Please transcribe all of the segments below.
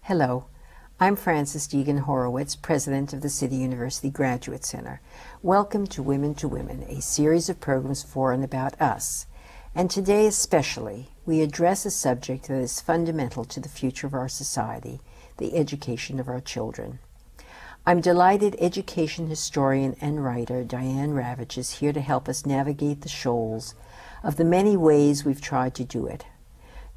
Hello, I'm Frances Deegan Horowitz, President of the City University Graduate Center. Welcome to Women, a series of programs for and about us. And today especially, we address a subject that is fundamental to the future of our society, the education of our children. I'm delighted education historian and writer Diane Ravitch is here to help us navigate the shoals of the many ways we've tried to do it.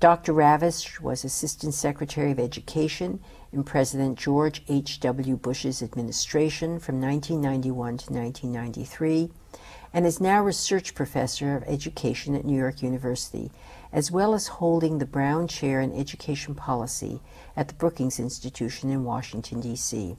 Dr. Ravitch was Assistant Secretary of Education in President George H.W. Bush's administration from 1991 to 1993 and is now Research Professor of Education at New York University, as well as holding the Brown Chair in Education Policy at the Brookings Institution in Washington, D.C.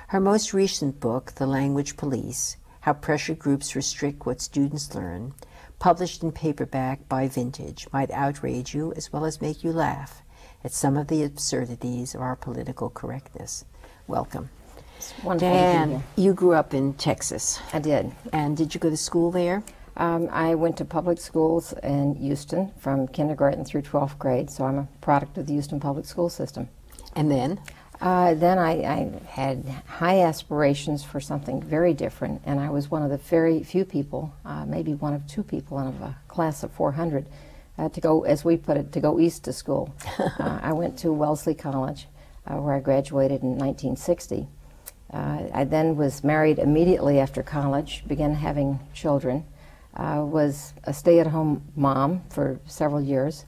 Her most recent book, The Language Police, How Pressure Groups Restrict What Students Learn, published in paperback by Vintage, might outrage you as well as make you laugh at some of the absurdities of our political correctness. Welcome. It's wonderful Diane, to be here. you grew up in Texas. I did. And did you go to school there? I went to public schools in Houston from kindergarten through 12th grade, so I'm a product of the Houston public school system. And then? Then I had high aspirations for something very different, and I was one of the very few people, maybe one of two people in a class of 400, to go, as we put it, to go east to school. I went to Wellesley College, where I graduated in 1960. I then was married immediately after college, began having children, was a stay-at-home mom for several years,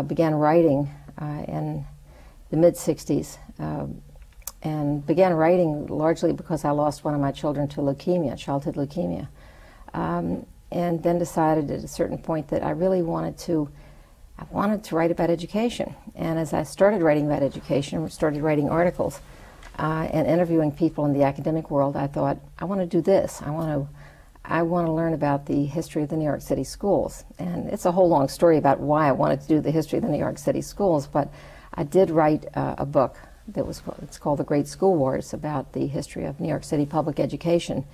began writing in the mid-60s, and began writing largely because I lost one of my children to leukemia, childhood leukemia, and then decided at a certain point that I really wanted to write about education. And as I started writing about education, started writing articles and interviewing people in the academic world, I thought, I want to do this. I want to learn about the history of the New York City schools. And it's a whole long story about why I wanted to do the history of the New York City schools, but I did write a book it's called The Great School Wars, about the history of New York City public education,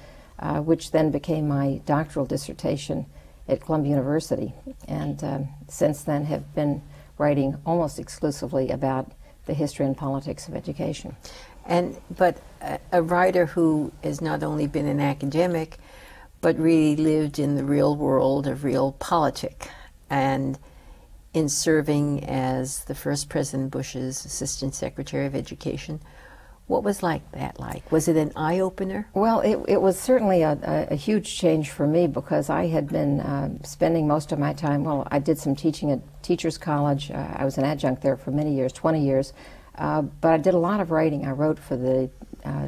which then became my doctoral dissertation at Columbia University. And since then have been writing almost exclusively about the history and politics of education. But a writer who has not only been an academic, but really lived in the real world of real politics, and in serving as the first President Bush's Assistant Secretary of Education. What was that like? Was it an eye-opener? Well, it was certainly a huge change for me, because I had been spending most of my time, well, I did some teaching at Teachers College. I was an adjunct there for many years, 20 years, but I did a lot of writing. I wrote for the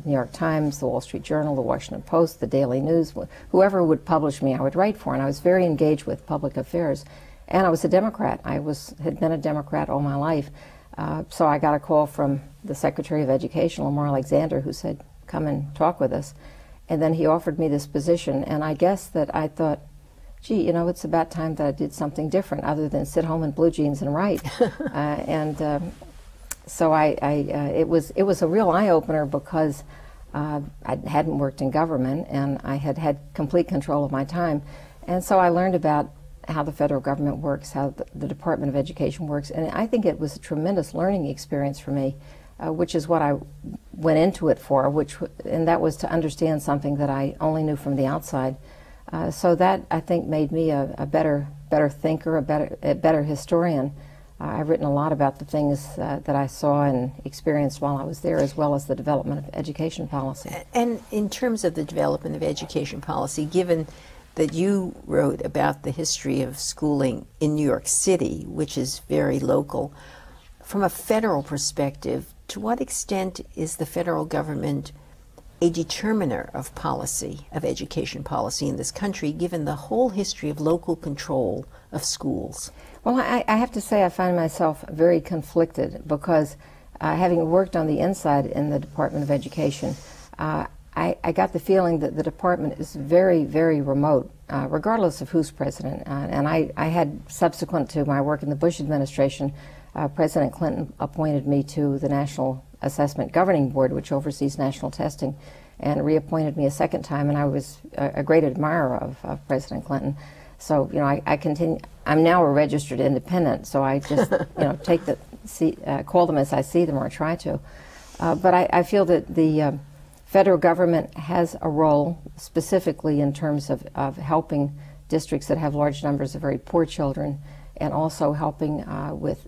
New York Times, the Wall Street Journal, the Washington Post, the Daily News. Whoever would publish me, I would write for, and I was very engaged with public affairs. And I was a Democrat. I had been a Democrat all my life. So I got a call from the Secretary of Education, Lamar Alexander, who said, come and talk with us. And then he offered me this position. And I guess that I thought, gee, it's about time that I did something different other than sit home in blue jeans and write. So it was a real eye-opener, because I hadn't worked in government, and I had had complete control of my time. And so I learned about how the federal government works, how the Department of Education works, and I think it was a tremendous learning experience for me, which is what I went into it for, and that was to understand something that I only knew from the outside. So that, I think, made me a better thinker, a better historian. I've written a lot about the things that I saw and experienced while I was there, as well as the development of education policy. And in terms of the development of education policy, given that you wrote about the history of schooling in New York City, which is very local, from a federal perspective, to what extent is the federal government a determiner of policy, of education policy in this country, given the whole history of local control of schools? Well, I have to say I find myself very conflicted, because having worked on the inside in the Department of Education, I got the feeling that the department is very, very remote, regardless of who's president. And I had, subsequent to my work in the Bush administration, President Clinton appointed me to the National Assessment Governing Board, which oversees national testing, and reappointed me a second time, and I was a great admirer of President Clinton. So, I continue. I'm now a registered independent, so I just, take call them as I see them, or try to. But I feel that the federal government has a role specifically in terms of helping districts that have large numbers of very poor children, and also helping with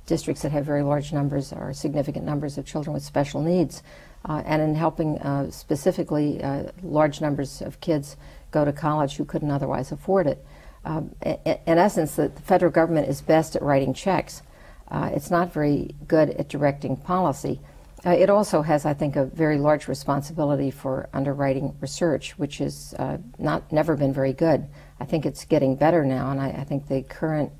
districts that have very large numbers or significant numbers of children with special needs, and in helping specifically large numbers of kids go to college who couldn't otherwise afford it. In essence, the federal government is best at writing checks. It's not very good at directing policy. It also has, I think, a very large responsibility for underwriting research, which has never been very good. I think it's getting better now, and I think the current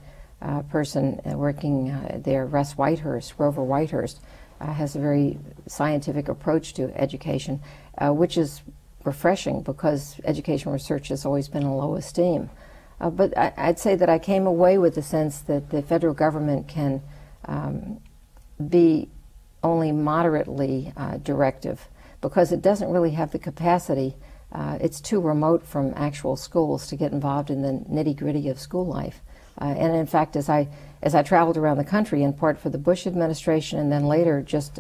person working there, Grover Whitehurst, has a very scientific approach to education, which is refreshing because education research has always been in low esteem. But I'd say that I came away with the sense that the federal government can be only moderately directive, because it doesn't really have the capacity. It's too remote from actual schools to get involved in the nitty-gritty of school life. And in fact, as I traveled around the country, in part for the Bush administration, and then later just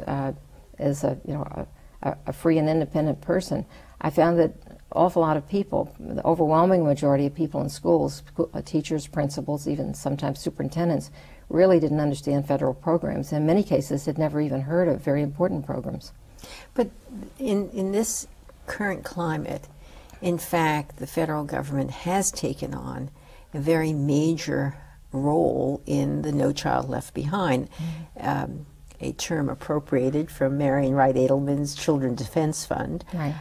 as a free and independent person, I found that an awful lot of people, the overwhelming majority of people in schools, teachers, principals, even sometimes superintendents, really didn't understand federal programs. In many cases, had never even heard of very important programs. But in this current climate, in fact, the federal government has taken on a very major role in the No Child Left Behind, a term appropriated from Marian Wright Edelman's Children Defense Fund. Right.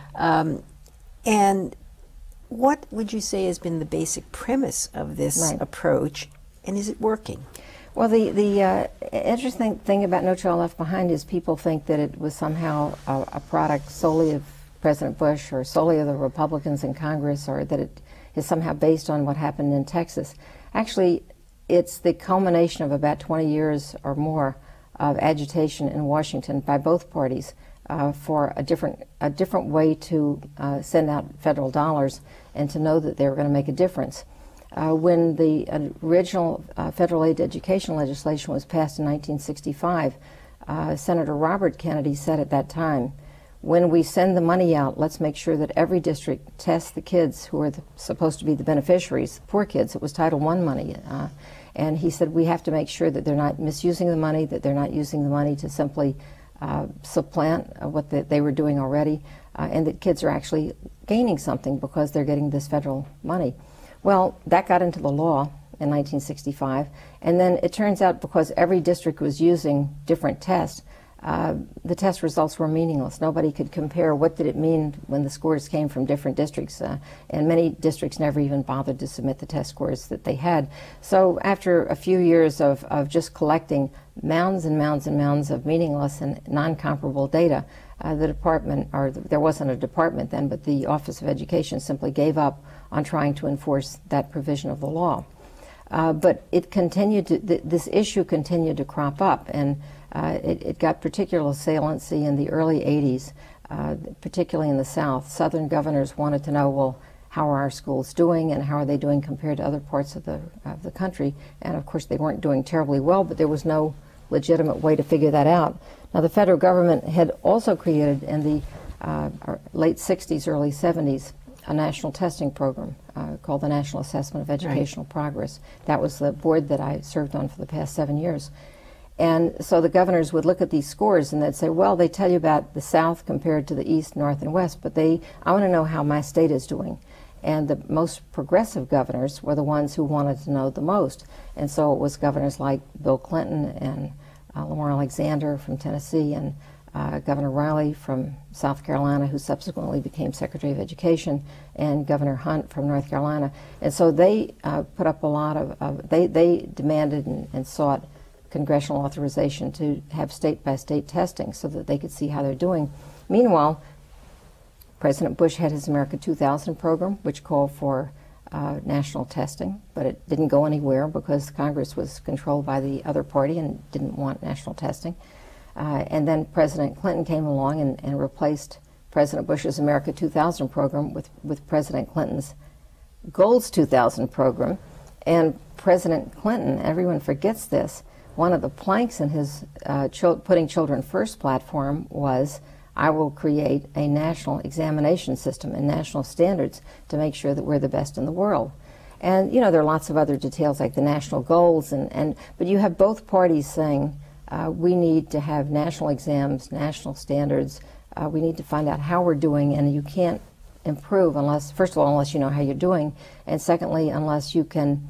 And what would you say has been the basic premise of this approach, and is it working? Well, the interesting thing about No Child Left Behind is people think that it was somehow a product solely of President Bush or solely of the Republicans in Congress, or that it is somehow based on what happened in Texas. Actually, it's the culmination of about 20 years or more of agitation in Washington by both parties for a different way to send out federal dollars and to know that they were going to make a difference. When the original federal aid to education legislation was passed in 1965, Senator Robert Kennedy said at that time, when we send the money out, let's make sure that every district tests the kids who are supposed to be the beneficiaries, poor kids. It was Title I money. And he said we have to make sure that they're not misusing the money, that they're not using the money to simply supplant what they were doing already, and that kids are actually gaining something because they're getting this federal money. Well, that got into the law in 1965, and then it turns out because every district was using different tests, the test results were meaningless. Nobody could compare what did it mean when the scores came from different districts, and many districts never even bothered to submit the test scores that they had. So after a few years of just collecting mounds and mounds and mounds of meaningless and non-comparable data, the department, or there wasn't a department then, but the Office of Education simply gave up on trying to enforce that provision of the law. But it continued to, this issue continued to crop up, and it got particular saliency in the early 80s, particularly in the South. Southern governors wanted to know, well, how are our schools doing, and how are they doing compared to other parts of the country? And of course, they weren't doing terribly well, but there was no legitimate way to figure that out. Now, the federal government had also created in the late 60s, early 70s, a national testing program called the National Assessment of Educational Progress. That was the board that I served on for the past 7 years. And so the governors would look at these scores and they'd say, well, they tell you about the South compared to the East, North, and West, but I want to know how my state is doing. And the most progressive governors were the ones who wanted to know the most. And so it was governors like Bill Clinton and Lamar Alexander from Tennessee, and Governor Riley from South Carolina, who subsequently became Secretary of Education, and Governor Hunt from North Carolina. And so they put up a lot of, they demanded and sought congressional authorization to have state-by-state testing so that they could see how they're doing. Meanwhile, President Bush had his America 2000 program, which called for national testing, but it didn't go anywhere because Congress was controlled by the other party and didn't want national testing. And then President Clinton came along and replaced President Bush's America 2000 program with President Clinton's Goals 2000 program. And President Clinton, everyone forgets this, one of the planks in his Putting Children First platform was, I will create a national examination system and national standards to make sure that we're the best in the world. And you know, there are lots of other details like the national goals, but you have both parties saying we need to have national exams, national standards. We need to find out how we're doing, and you can't improve unless, first of all, unless you know how you're doing, and secondly, unless you can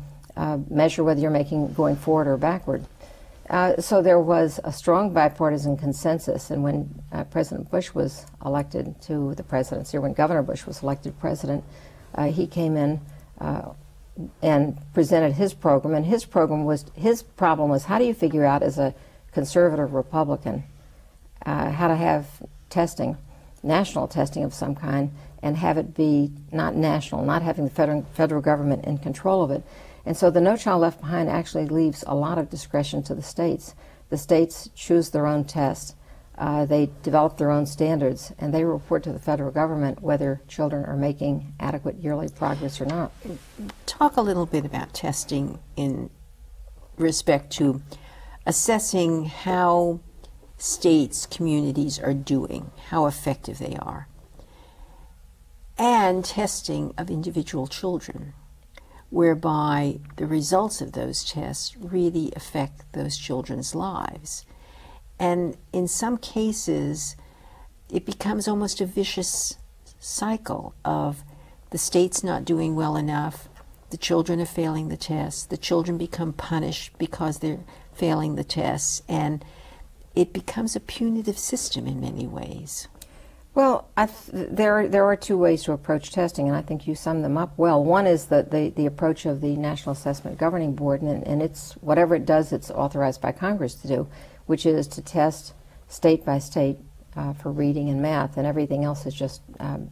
measure whether you're going forward or backward. So there was a strong bipartisan consensus, and when President Bush was elected to the presidency, or when Governor Bush was elected president, he came in and presented his program, and his problem was how do you figure out as a conservative Republican how to have testing, national testing of some kind, and have it be not national, not having the federal government in control of it. And so the No Child Left Behind actually leaves a lot of discretion to the states. The states choose their own tests, they develop their own standards, and they report to the federal government whether children are making adequate yearly progress or not. Talk a little bit about testing in respect to assessing how states, communities are doing, how effective they are, and testing of individual children, whereby the results of those tests really affect those children's lives. And in some cases, it becomes almost a vicious cycle of the state's not doing well enough, the children are failing the tests, the children become punished because they're failing the tests, and it becomes a punitive system in many ways. Well, there are two ways to approach testing, and I think you summed them up well. One is that the approach of the National Assessment Governing Board, and it's whatever it does, it's authorized by Congress to do, which is to test state by state for reading and math, and everything else is just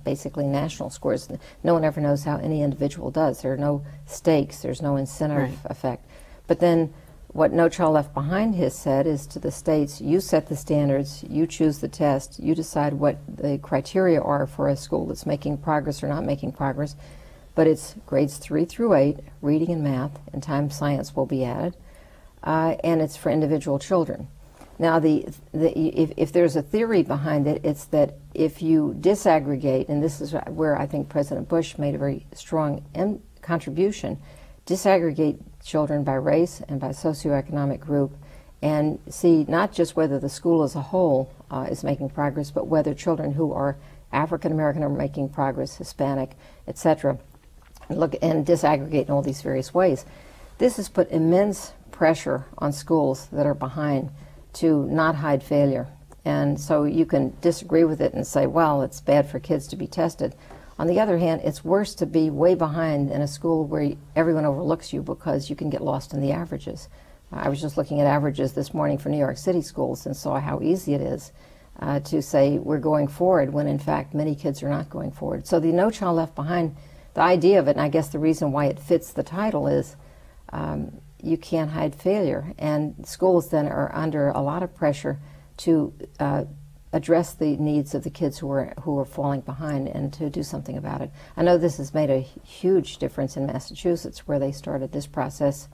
basically national scores. No one ever knows how any individual does. There are no stakes, there's no incentive effect. But then what No Child Left Behind has said is to the states, you set the standards, you choose the test, you decide what the criteria are for a school that's making progress or not making progress, but it's grades 3 through 8, reading and math, and time science will be added, and it's for individual children. Now, if there's a theory behind it, it's that if you disaggregate, and this is where I think President Bush made a very strong contribution, disaggregate children by race and by socioeconomic group, and see not just whether the school as a whole is making progress, but whether children who are African American are making progress, Hispanic, etc. Look and disaggregate in all these various ways. This has put immense pressure on schools that are behind to not hide failure. And so you can disagree with it and say, well, it's bad for kids to be tested. On the other hand, it's worse to be way behind in a school where everyone overlooks you because you can get lost in the averages. I was just looking at averages this morning for New York City schools and saw how easy it is to say we're going forward when in fact many kids are not going forward. So the No Child Left Behind, the idea of it, and I guess the reason why it fits the title is you can't hide failure. And schools then are under a lot of pressure to address the needs of the kids who are falling behind and to do something about it. I know this has made a huge difference in Massachusetts, where they started this process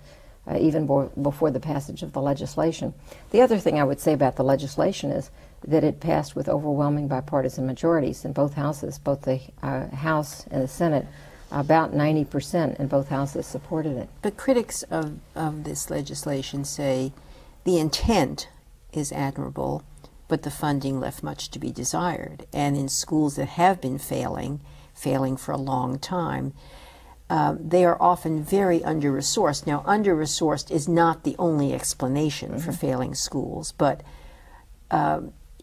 even before the passage of the legislation. The other thing I would say about the legislation is that it passed with overwhelming bipartisan majorities in both houses, both the House and the Senate. About 90% in both houses supported it. But critics of this legislation say the intent is admirable, but the funding left much to be desired. And in schools that have been failing for a long time, they are often very under-resourced. Now, under-resourced is not the only explanation for failing schools, but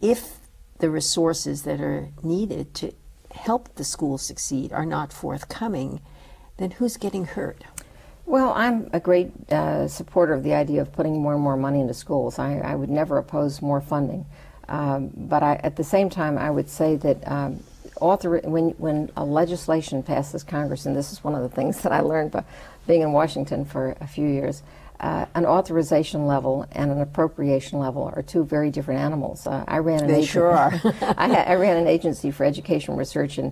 if the resources that are needed to help the school succeed are not forthcoming, then who's getting hurt? Well, I'm a great supporter of the idea of putting more and more money into schools. I would never oppose more funding. But at the same time, I would say that when a legislation passes Congress, and this is one of the things that I learned by being in Washington for a few years, an authorization level and an appropriation level are two very different animals. I ran an sure are. I ran an agency for education research, and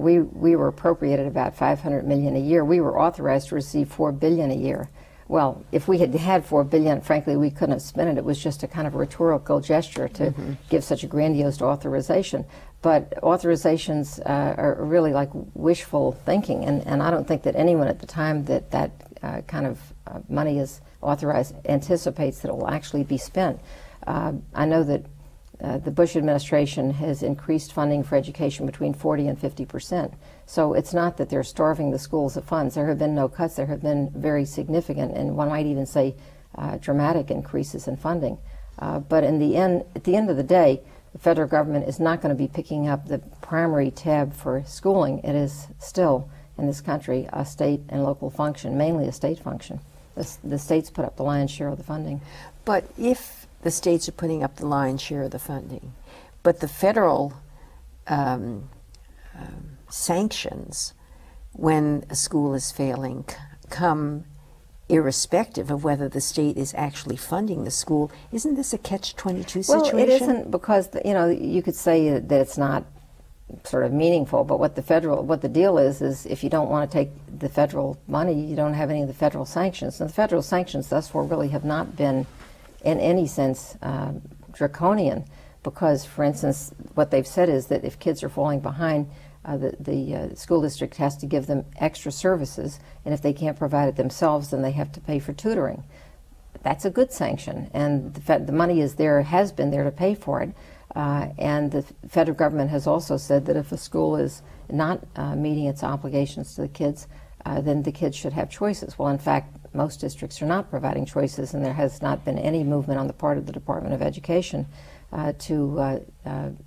we were appropriated about $500 million a year. We were authorized to receive $4 billion a year. well, if we had had $4 billion, frankly, we couldn't have spent it. It was just a kind of rhetorical gesture to give such a grandiose authorization. But authorizations are really like wishful thinking, and I don't think that anyone at the time that kind of money is authorized anticipates that it will actually be spent. I know that the Bush administration has increased funding for education between 40 and 50%. So it's not that they're starving the schools of funds. There have been no cuts. There have been very significant, and one might even say dramatic increases in funding. But in the end, at the end of the day, the federal government is not going to be picking up the primary tab for schooling. It is still, in this country, a state and local function, mainly a state function. The states put up the lion's share of the funding. But if the states are putting up the lion's share of the funding, but the federal sanctions when a school is failing come irrespective of whether the state is actually funding the school. Isn't this a catch-22 situation? Well, it isn't, because you could say that it's not sort of meaningful, but what the deal is if you don't want to take the federal money, you don't have any of the federal sanctions. And the federal sanctions thus far really have not been in any sense draconian, because, for instance, what they've said is that if kids are falling behind, the school district has to give them extra services, and if they can't provide it themselves, then they have to pay for tutoring. That's a good sanction, and the money is there, has been there to pay for it. And the federal government has also said that if a school is not meeting its obligations to the kids, then the kids should have choices. Well, in fact, most districts are not providing choices, and there has not been any movement on the part of the Department of Education to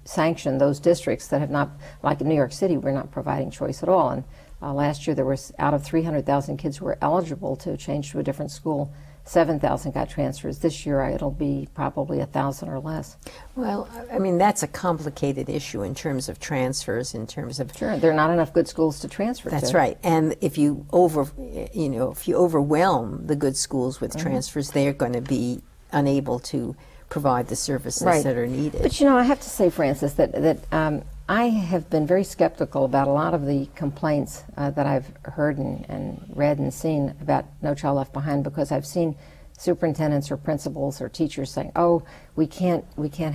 sanction those districts that have not, like in New York City, we're not providing choice at all. And last year there was, out of 300,000 kids who were eligible to change to a different school, 7,000 got transfers. This year it'll be probably 1,000 or less. Well, I mean, that's a complicated issue in terms of transfers, in terms of... Sure, there are not enough good schools to transfer to. That's right. And if you overwhelm the good schools with transfers, they're going to be unable to provide the services that are needed. But I have to say, Frances, that I have been very skeptical about a lot of the complaints that I've heard and read and seen about No Child Left Behind, because I've seen superintendents or principals or teachers saying, "Oh, we can't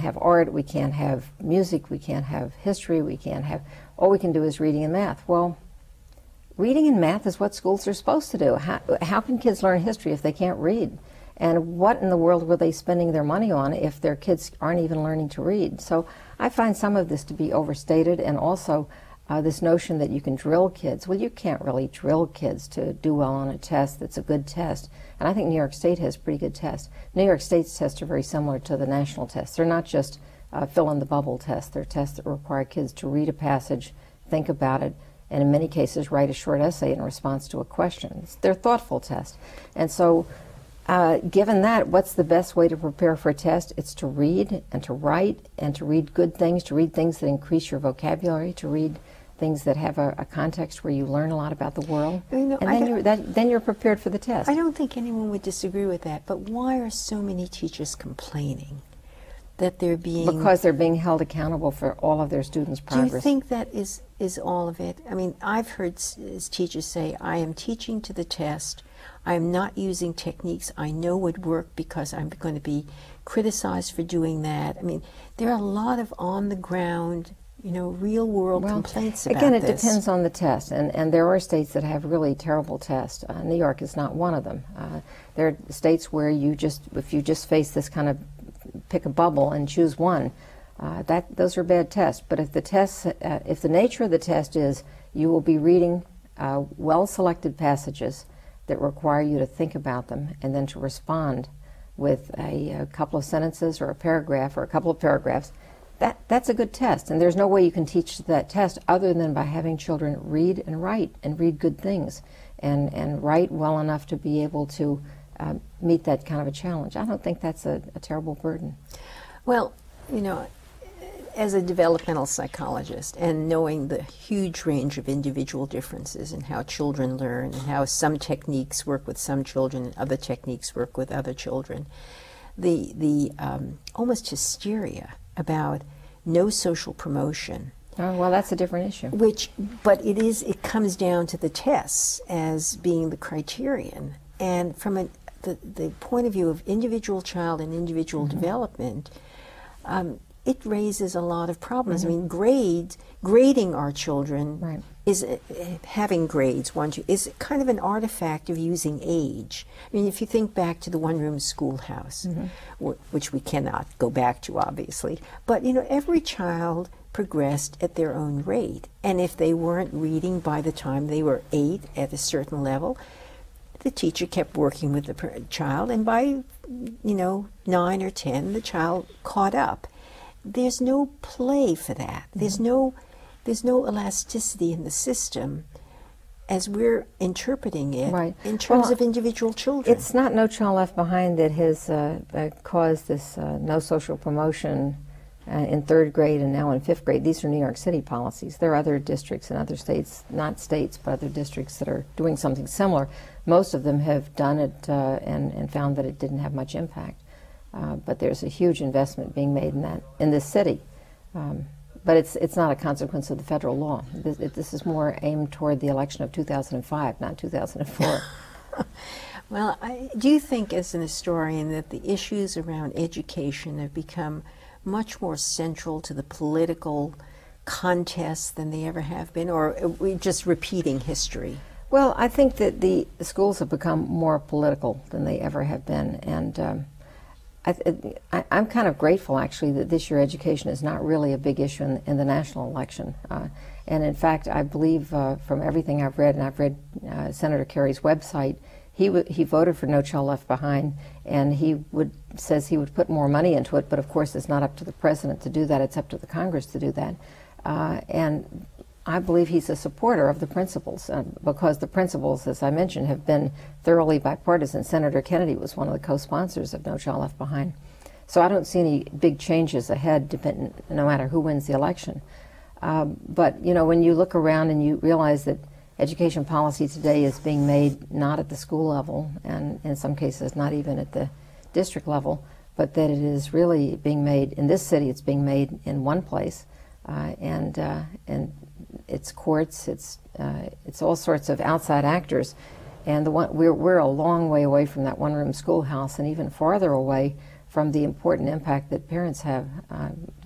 have art, we can't have music, we can't have history, we can't have, all we can do is reading and math." Well, reading and math is what schools are supposed to do. How can kids learn history if they can't read? And what in the world were they spending their money on if their kids aren't even learning to read? So I find some of this to be overstated, and also this notion that you can drill kids. Well, you can't really drill kids to do well on a test that's a good test. And I think New York State has pretty good tests. New York State's tests are very similar to the national tests. They're not just fill-in-the-bubble tests. They're tests that require kids to read a passage, think about it, and in many cases write a short essay in response to a question. They're thoughtful tests. And so given that, what's the best way to prepare for a test? It's to read and to write and to read good things, to read things that increase your vocabulary, to read things that have a context where you learn a lot about the world. And then you're prepared for the test. I don't think anyone would disagree with that, but why are so many teachers complaining that they're being... Because they're being held accountable for all of their students' progress. Do you think that is all of it? I mean, I've heard teachers say, I am teaching to the test. I am not using techniques I know would work because I'm going to be criticized for doing that. I mean, there are a lot of on-the-ground, real-world complaints about this. Again, it depends on the test, and there are states that have really terrible tests. New York is not one of them. There are states where if you just face this kind of pick a bubble and choose one, those are bad tests. But if the nature of the test is you will be reading well-selected passages that require you to think about them and then to respond with a couple of sentences or a paragraph or a couple of paragraphs, that's a good test. And there's no way you can teach that test other than by having children read and write and read good things and write well enough to be able to meet that kind of a challenge. I don't think that's a terrible burden. Well, as a developmental psychologist and knowing the huge range of individual differences in how children learn and how some techniques work with some children and other techniques work with other children, the almost hysteria about no social promotion. Oh, well, that's a different issue. But it comes down to the tests as being the criterion. And from the point of view of individual child and individual development, it raises a lot of problems. I mean, grading our children is having grades. Is kind of an artifact of using age. I mean, if you think back to the one-room schoolhouse, which we cannot go back to, obviously, but you know, every child progressed at their own rate, and if they weren't reading by the time they were 8 at a certain level, the teacher kept working with the child, and by 9 or 10, the child caught up. There's no play for that. There's no elasticity in the system as we're interpreting it in terms of individual children. It's not No Child Left Behind that has caused this no social promotion in 3rd grade and now in 5th grade. These are New York City policies. There are other districts in other states, not states, but other districts that are doing something similar. Most of them have done it and found that it didn't have much impact. But there's a huge investment being made in this city. But it's not a consequence of the federal law. This is more aimed toward the election of 2005, not 2004. Well, do you think as an historian that the issues around education have become much more central to the political contests than they ever have been, or are we just repeating history? Well, I think that the schools have become more political than they ever have been, and I'm kind of grateful, actually, that this year education is not really a big issue in the national election. And in fact, I believe from everything I've read, and I've read Senator Kerry's website, he voted for No Child Left Behind, and says he would put more money into it, but of course it's not up to the president to do that, it's up to the Congress to do that. And I believe he's a supporter of the principles, because the principles, as I mentioned, have been thoroughly bipartisan. Senator Kennedy was one of the co-sponsors of No Child Left Behind. So I don't see any big changes ahead, no matter who wins the election. But, you know, when you look around and you realize that education policy today is being made not at the school level, and in some cases not even at the district level, but that it is really being made, in this city, it's being made in one place, and it's courts, it's all sorts of outside actors, and we're a long way away from that one-room schoolhouse, and even farther away from the important impact that parents have,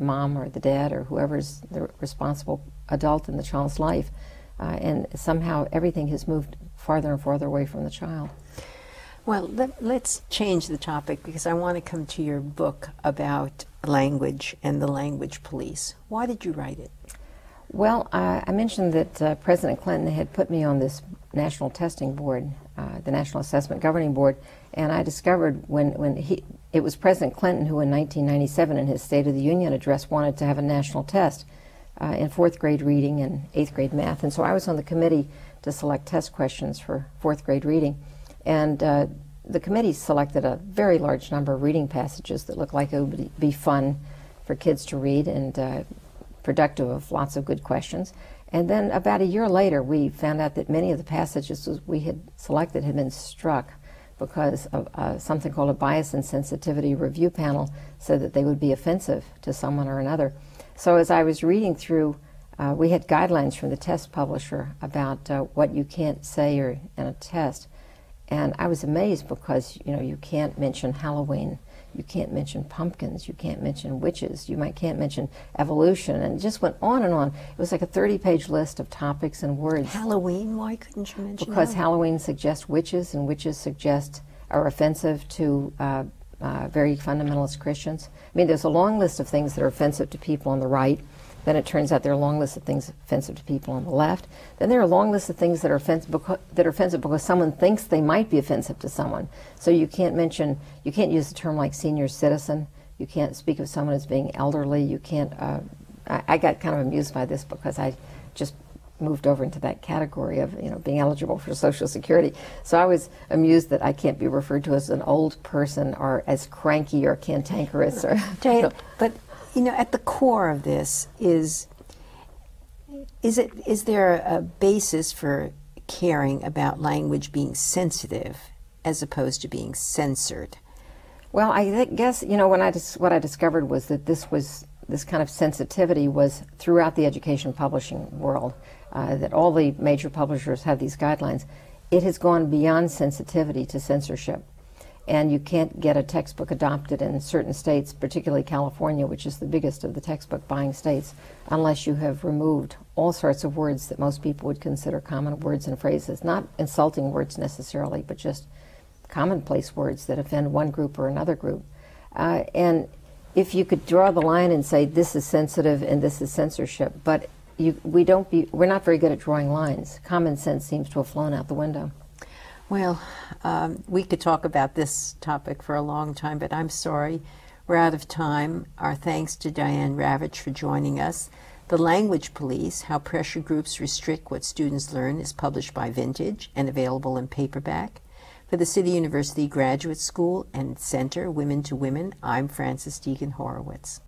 mom or the dad or whoever's the responsible adult in the child's life, and somehow everything has moved farther and farther away from the child. Well, let's change the topic, because I want to come to your book about language and the language police. Why did you write it? Well, I mentioned that President Clinton had put me on this national testing board, the National Assessment Governing Board, and I discovered it was President Clinton who in 1997 in his State of the Union address wanted to have a national test in 4th grade reading and 8th grade math, and so I was on the committee to select test questions for 4th grade reading, and the committee selected a very large number of reading passages that looked like it would be fun for kids to read and productive of lots of good questions. And then about a year later, we found out that many of the passages we had selected had been struck because of something called a bias and sensitivity review panel said that they would be offensive to someone or another. So as I was reading through, we had guidelines from the test publisher about what you can't say in a test. And I was amazed because, you know, you can't mention Halloween, you can't mention pumpkins, you can't mention witches, can't mention evolution, and it just went on and on. It was like a 30-page list of topics and words. Halloween, why couldn't you mention Because that? Halloween suggests witches, and witches are offensive to very fundamentalist Christians. I mean, there's a long list of things that are offensive to people on the right. Then it turns out there are a long list of things offensive to people on the left. Then there are a long list of things that are offensive because someone thinks they might be offensive to someone. So you can't use the term like senior citizen. You can't speak of someone as being elderly. You can't. I got kind of amused by this because I just moved over into that category of being eligible for Social Security. So I was amused that I can't be referred to as an old person or as cranky or cantankerous or. Diane, but. At the core of this is there a basis for caring about language being sensitive as opposed to being censored? Well, I guess what I discovered was that this kind of sensitivity was throughout the education publishing world. That all the major publishers have these guidelines. It has gone beyond sensitivity to censorship. and you can't get a textbook adopted in certain states, particularly California, which is the biggest of the textbook buying states, unless you have removed all sorts of words that most people would consider common words and phrases, not insulting words necessarily, but just commonplace words that offend one group or another group. And if you could draw the line and say this is sensitive and this is censorship, but we're not very good at drawing lines. Common sense seems to have flown out the window. Well, we could talk about this topic for a long time, but I'm sorry, we're out of time. Our thanks to Diane Ravitch for joining us. The Language Police, How Pressure Groups Restrict What Students Learn, is published by Vintage and available in paperback. For the City University Graduate School and Center, Women to Women, I'm Frances Deegan Horowitz.